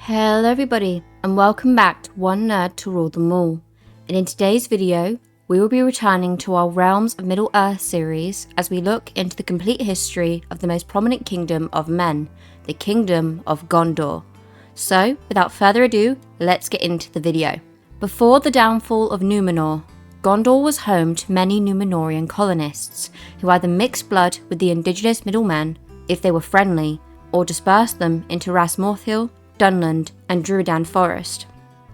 Hello everybody, and welcome back to One Nerd to Rule Them All. And in today's video, we will be returning to our Realms of Middle-earth series as we look into the complete history of the most prominent kingdom of men, the Kingdom of Gondor. So, without further ado, let's get into the video. Before the downfall of Numenor, Gondor was home to many Númenórean colonists who either mixed blood with the indigenous middlemen, if they were friendly, or dispersed them into Ras Morthil, Dunland and Druidan Forest.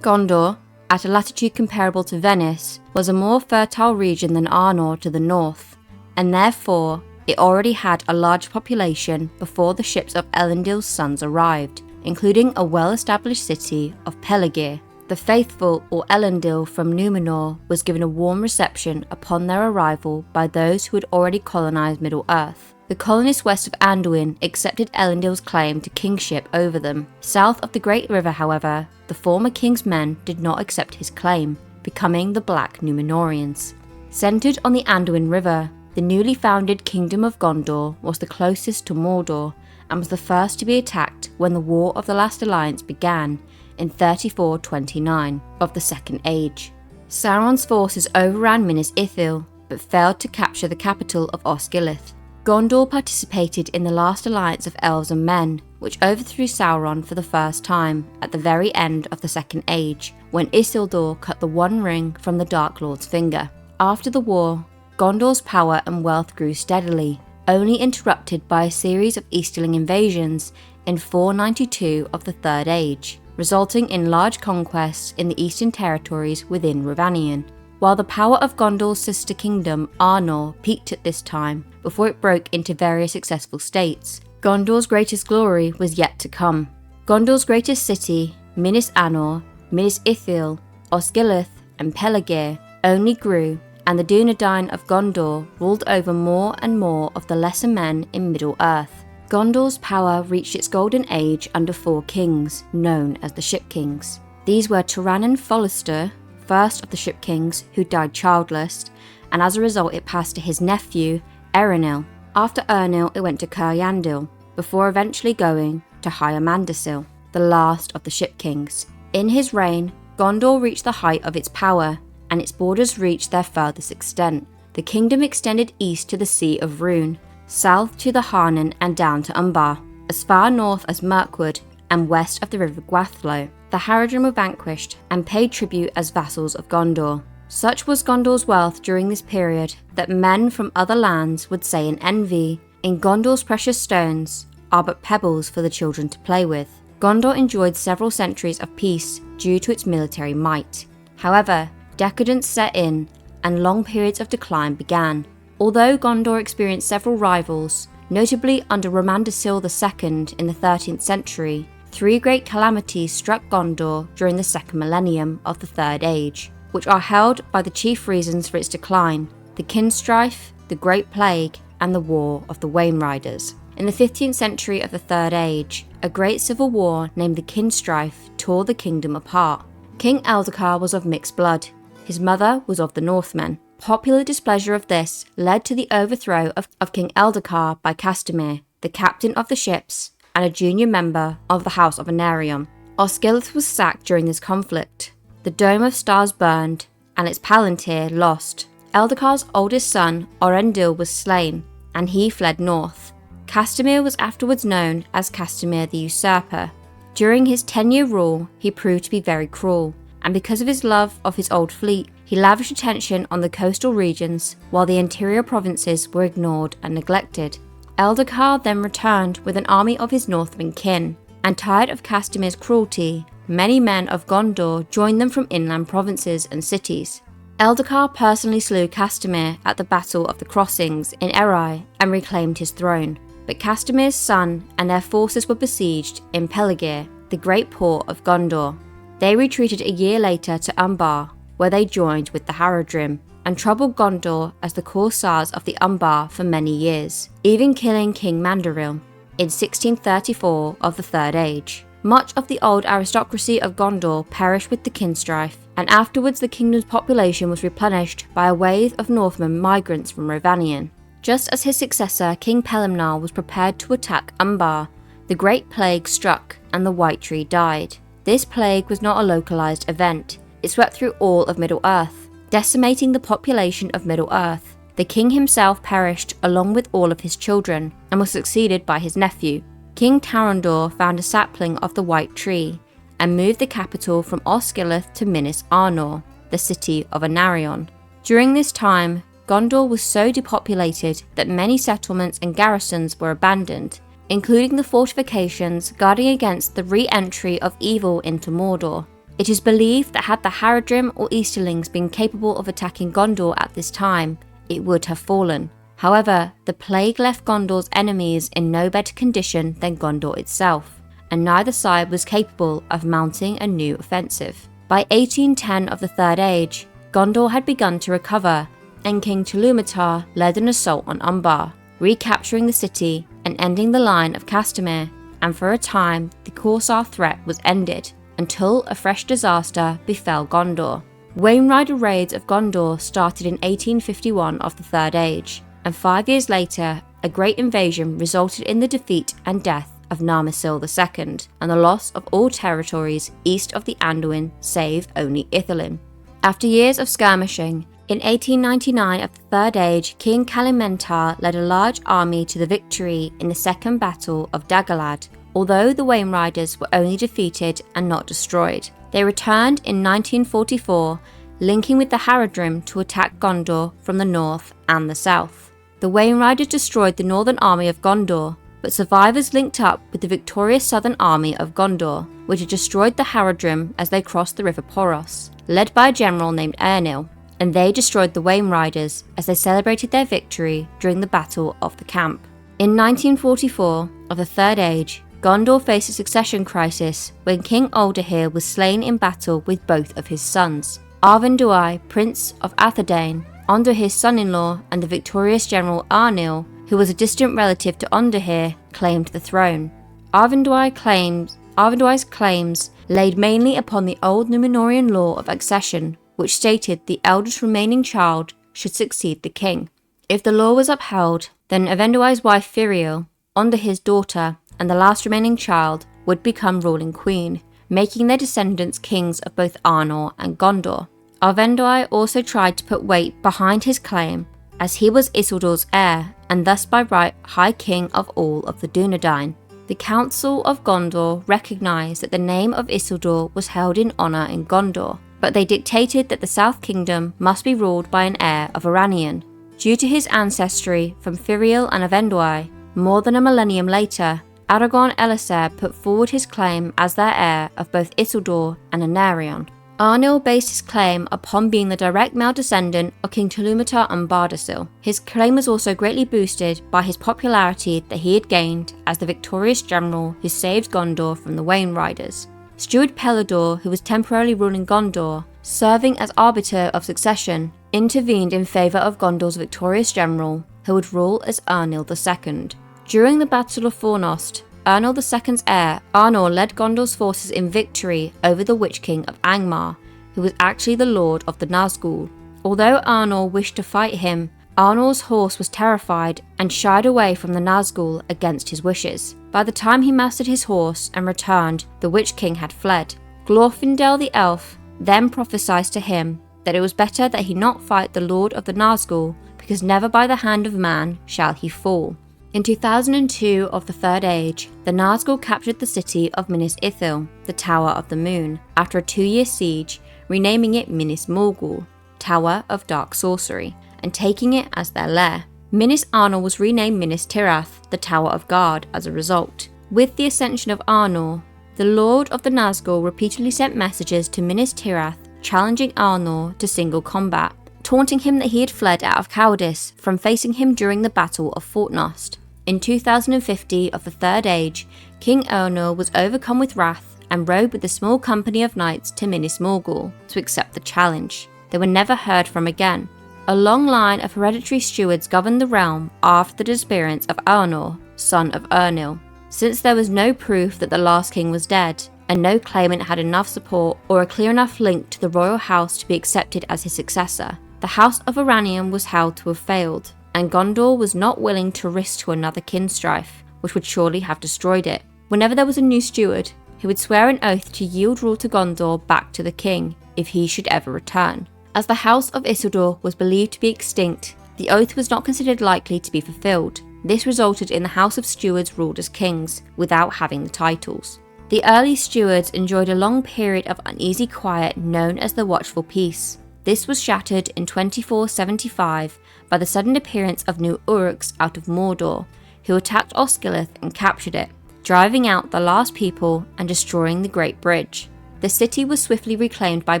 Gondor, at a latitude comparable to Venice, was a more fertile region than Arnor to the north, and therefore it already had a large population before the ships of Elendil's sons arrived, including a well-established city of Pelargir. The faithful or Elendil from Númenor was given a warm reception upon their arrival by those who had already colonised Middle-earth. The colonists west of Anduin accepted Elendil's claim to kingship over them. South of the Great River, however, the former king's men did not accept his claim, becoming the Black Númenóreans. Centred on the Anduin River, the newly founded Kingdom of Gondor was the closest to Mordor and was the first to be attacked when the War of the Last Alliance began in 3429 of the Second Age. Sauron's forces overran Minas Ithil, but failed to capture the capital of Osgiliath. Gondor participated in the last alliance of elves and men, which overthrew Sauron for the first time at the very end of the Second Age, when Isildur cut the One Ring from the Dark Lord's finger. After the war, Gondor's power and wealth grew steadily, only interrupted by a series of Easterling invasions in 492 of the Third Age, resulting in large conquests in the eastern territories within Rhovanion. While the power of Gondor's sister kingdom, Arnor, peaked at this time, before it broke into various successful states, Gondor's greatest glory was yet to come. Gondor's greatest city, Minas Anor, Minas Ithil, Osgiliath and Pelargir, only grew, and the Dunedain of Gondor ruled over more and more of the lesser men in Middle-earth. Gondor's power reached its golden age under four kings, known as the Ship Kings. These were Turanan Follister, first of the Ship Kings, who died childless, and as a result it passed to his nephew, Erenil. After Ernil it went to Curiandil, before eventually going to Hyarmandasil, the last of the Ship Kings. In his reign, Gondor reached the height of its power, and its borders reached their furthest extent. The kingdom extended east to the Sea of Rhûn, south to the Harnen and down to Umbar, as far north as Mirkwood, and west of the river Gwathlo. The Haradrim were vanquished and paid tribute as vassals of Gondor. Such was Gondor's wealth during this period that men from other lands would say in envy, "In Gondor's precious stones are but pebbles for the children to play with." Gondor enjoyed several centuries of peace due to its military might. However, decadence set in and long periods of decline began. Although Gondor experienced several rivals, notably under Romandasil II in the 13th century, three great calamities struck Gondor during the second millennium of the Third Age, which are held by the chief reasons for its decline: the Kinstrife, the Great Plague, and the War of the Wainriders. In the 15th century of the Third Age, a great civil war named the Kinstrife tore the kingdom apart. King Eldacar was of mixed blood. His mother was of the Northmen. Popular displeasure of this led to the overthrow of King Eldacar by Castamir, the captain of the ships, and a junior member of the House of Anarion. Osgiliath was sacked during this conflict. The Dome of Stars burned, and its Palantir lost. Eldacar's oldest son, Orendil, was slain, and he fled north. Castamir was afterwards known as Castamir the Usurper. During his 10-year rule, he proved to be very cruel, and because of his love of his old fleet, he lavished attention on the coastal regions, while the interior provinces were ignored and neglected. Eldacar then returned with an army of his Northman kin, and tired of Castamir's cruelty, many men of Gondor joined them from inland provinces and cities. Eldacar personally slew Castamir at the Battle of the Crossings in Eri and reclaimed his throne, but Castamir's son and their forces were besieged in Pelargir, the great port of Gondor. They retreated a year later to Umbar, where they joined with the Haradrim, and troubled Gondor as the corsairs of the Umbar for many years, even killing King Mandaril in 1634 of the Third Age. Much of the old aristocracy of Gondor perished with the Kinstrife, and afterwards the kingdom's population was replenished by a wave of Northmen migrants from Rhovanion. Just as his successor, King Pelimnar, was prepared to attack Umbar, the Great Plague struck and the White Tree died. This plague was not a localized event. It swept through all of Middle-earth, decimating the population of Middle-earth. The king himself perished along with all of his children and was succeeded by his nephew. King Tarandor found a sapling of the White Tree and moved the capital from Osgiliath to Minas Arnor, the city of Anarion. During this time, Gondor was so depopulated that many settlements and garrisons were abandoned, including the fortifications guarding against the re-entry of evil into Mordor. It is believed that had the Haradrim or Easterlings been capable of attacking Gondor at this time, it would have fallen. However, the plague left Gondor's enemies in no better condition than Gondor itself, and neither side was capable of mounting a new offensive. By 1810 of the Third Age, Gondor had begun to recover, and King Tulumatar led an assault on Umbar, recapturing the city and ending the line of Castamere, and for a time the Corsair threat was ended, until a fresh disaster befell Gondor. Wainrider raids of Gondor started in 1851 of the Third Age, and 5 years later a great invasion resulted in the defeat and death of Narmacil II, and the loss of all territories east of the Anduin save only Ithilien. After years of skirmishing, in 1899 of the Third Age, King Kalimentar led a large army to the victory in the Second Battle of Dagorlad, although the Wainriders were only defeated and not destroyed. They returned in 1944, linking with the Haradrim to attack Gondor from the north and the south. The Wainriders destroyed the northern army of Gondor, but survivors linked up with the victorious southern army of Gondor, which had destroyed the Haradrim as they crossed the river Poros, led by a general named Ernil, and they destroyed the Wainriders as they celebrated their victory during the Battle of the Camp. In 1944 of the Third Age, Gondor faced a succession crisis when King Aldahir was slain in battle with both of his sons. Arvenduai, Prince of Atherdane, Ondahir's son-in-law, and the victorious general Arnil, who was a distant relative to Ondahir, claimed the throne. Arvenduai's claims laid mainly upon the old Númenórean law of accession, which stated the eldest remaining child should succeed the king. If the law was upheld, then Arvenduai's wife Firiel, Ondahir's daughter, and the last remaining child would become ruling queen, making their descendants kings of both Arnor and Gondor. Arvenduai also tried to put weight behind his claim, as he was Isildur's heir, and thus by right High King of all of the Dunedain. The Council of Gondor recognised that the name of Isildur was held in honour in Gondor, but they dictated that the South Kingdom must be ruled by an heir of Iranian. Due to his ancestry from Firiel and Arvenduai, more than a millennium later, Aragorn Elessar put forward his claim as their heir of both Isildur and Anarion. Arnil based his claim upon being the direct male descendant of King Tulumatar and Bardasil. His claim was also greatly boosted by his popularity that he had gained as the victorious general who saved Gondor from the Wainriders. Steward Pelador, who was temporarily ruling Gondor, serving as arbiter of succession, intervened in favour of Gondor's victorious general, who would rule as Ernil II. During the Battle of Fornost, Ernil II's heir, Arnor led Gondor's forces in victory over the Witch King of Angmar, who was actually the lord of the Nazgul. Although Arnor wished to fight him, Arnor's horse was terrified and shied away from the Nazgul against his wishes. By the time he mastered his horse and returned, the Witch King had fled. Glorfindel the elf then prophesied to him that it was better that he not fight the lord of the Nazgul, because never by the hand of man shall he fall. In 2002 of the Third Age, the Nazgul captured the city of Minas Ithil, the Tower of the Moon, after a 2-year siege, renaming it Minas Morgul, Tower of Dark Sorcery, and taking it as their lair. Minas Arnor was renamed Minas Tirith, the Tower of Guard, as a result. With the ascension of Arnor, the Lord of the Nazgul repeatedly sent messages to Minas Tirith challenging Arnor to single combat, taunting him that he had fled out of cowardice from facing him during the Battle of Fornost. In 2050 of the Third Age, King Ernor was overcome with wrath and rode with a small company of knights to Minas Morgul to accept the challenge. They were never heard from again. A long line of hereditary stewards governed the realm after the disappearance of Arnor, son of Ernil. Since there was no proof that the last king was dead, and no claimant had enough support or a clear enough link to the royal house to be accepted as his successor, the House of Iranian was held to have failed, and Gondor was not willing to risk to another kin strife, which would surely have destroyed it. Whenever there was a new steward, he would swear an oath to yield rule to Gondor back to the king, if he should ever return. As the House of Isildur was believed to be extinct, the oath was not considered likely to be fulfilled. This resulted in the House of Stewards ruled as kings, without having the titles. The early stewards enjoyed a long period of uneasy quiet known as the Watchful Peace. This was shattered in 2475 by the sudden appearance of new Uruks out of Mordor, who attacked Osgiliath and captured it, driving out the last people and destroying the Great Bridge. The city was swiftly reclaimed by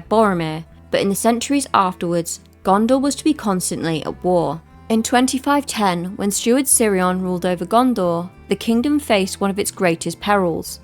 Boromir, but in the centuries afterwards, Gondor was to be constantly at war. In 2510, when Steward Sirion ruled over Gondor, the kingdom faced one of its greatest perils.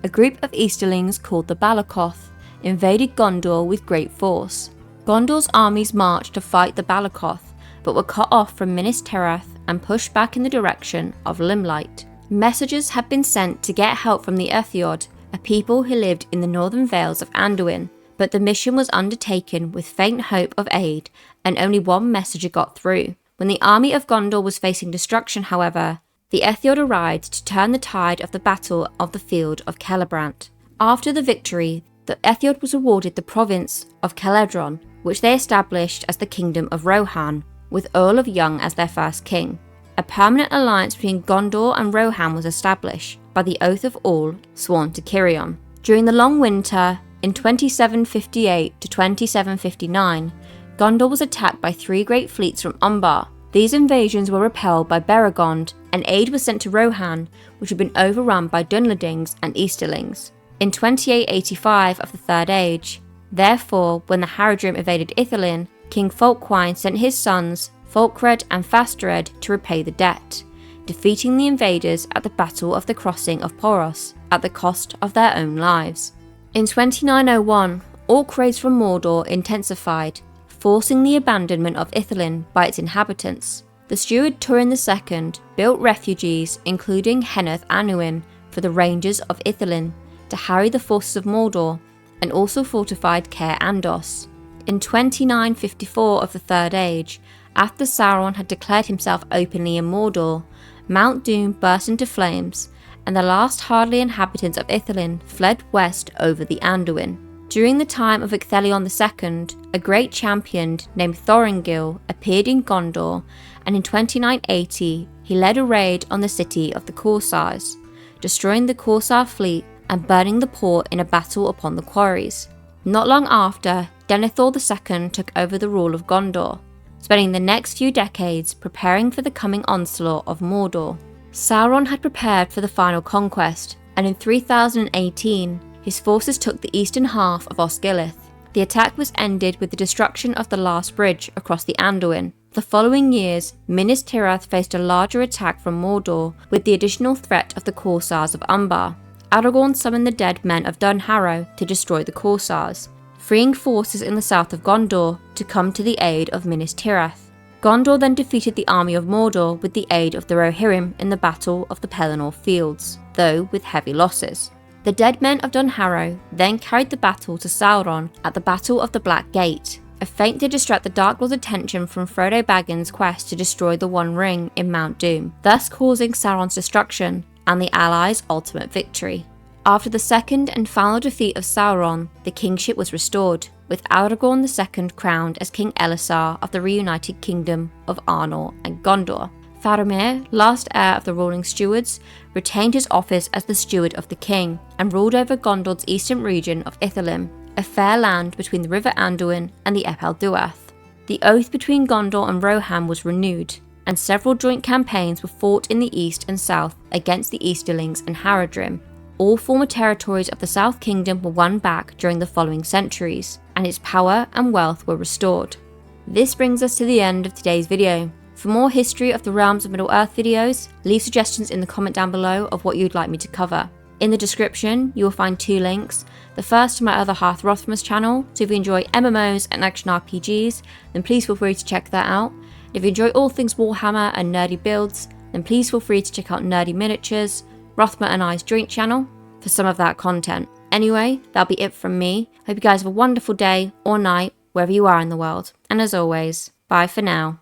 A group of Easterlings called the Balakoth invaded Gondor with great force. Gondor's armies marched to fight the Balakoth, but were cut off from Minas Tirith and pushed back in the direction of Limelight. Messengers had been sent to get help from the Earthiod, a people who lived in the northern vales of Anduin, but the mission was undertaken with faint hope of aid, and only one messenger got through. When the army of Gondor was facing destruction, however, the Earthiod arrived to turn the tide of the battle of the field of Celebrant. After the victory, the Earthiod was awarded the province of Celedron, which they established as the Kingdom of Rohan, with Earl of Young as their first king. A permanent alliance between Gondor and Rohan was established by the Oath of All sworn to Cirion. During the long winter, in 2758 to 2759, Gondor was attacked by 3 great fleets from Umbar. These invasions were repelled by Beregond, and aid was sent to Rohan, which had been overrun by Dunlendings and Easterlings. In 2885 of the Third Age, therefore, when the Haradrim invaded Ithilien, King Folkwyne sent his sons, Folkred and Fastared, to repay the debt, defeating the invaders at the Battle of the Crossing of Poros at the cost of their own lives. In 2901, orc raids from Mordor intensified, forcing the abandonment of Ithilien by its inhabitants. The steward Turin II built refuges, including Heneth Annuin, for the rangers of Ithilien to harry the forces of Mordor, and also fortified Caer Andos. In 2954 of the Third Age, after Sauron had declared himself openly in Mordor, Mount Doom burst into flames, and the last hardly inhabitants of Ithilien fled west over the Anduin. During the time of Ecthelion II, a great champion named Thoringil appeared in Gondor, and in 2980 he led a raid on the city of the Corsairs, destroying the Corsair fleet and burning the port in a battle upon the quarries. Not long after, Denethor II took over the rule of Gondor, spending the next few decades preparing for the coming onslaught of Mordor. Sauron had prepared for the final conquest, and in 3018, his forces took the eastern half of Osgiliath. The attack was ended with the destruction of the last bridge across the Anduin. The following years, Minas Tirith faced a larger attack from Mordor with the additional threat of the Corsairs of Umbar. Aragorn summoned the dead men of Dunharrow to destroy the Corsairs, freeing forces in the south of Gondor to come to the aid of Minas Tirith. Gondor then defeated the army of Mordor with the aid of the Rohirrim in the Battle of the Pelennor Fields, though with heavy losses. The dead men of Dunharrow then carried the battle to Sauron at the Battle of the Black Gate, a feint to distract the Dark Lord's attention from Frodo Baggins' quest to destroy the One Ring in Mount Doom, thus causing Sauron's destruction and the Allies' ultimate victory. After the second and final defeat of Sauron, the kingship was restored, with Aragorn II crowned as King Elessar of the reunited kingdom of Arnor and Gondor. Faramir, last heir of the ruling stewards, retained his office as the steward of the king, and ruled over Gondor's eastern region of Ithilien, a fair land between the River Anduin and the Epel Duath. The oath between Gondor and Rohan was renewed, and several joint campaigns were fought in the east and south against the Easterlings and Haradrim. All former territories of the South Kingdom were won back during the following centuries, and its power and wealth were restored. This brings us to the end of today's video. For more history of the Realms of Middle-earth videos, leave suggestions in the comment down below of what you'd like me to cover. In the description, you will find 2 links. The first to my other half, Rothmer's channel, so if you enjoy MMOs and action RPGs, then please feel free to check that out. If you enjoy all things Warhammer and nerdy builds, then please feel free to check out Nerdy Miniatures, Rothmer and I's joint channel, for some of that content. Anyway, that'll be it from me. Hope you guys have a wonderful day or night, wherever you are in the world. And as always, bye for now.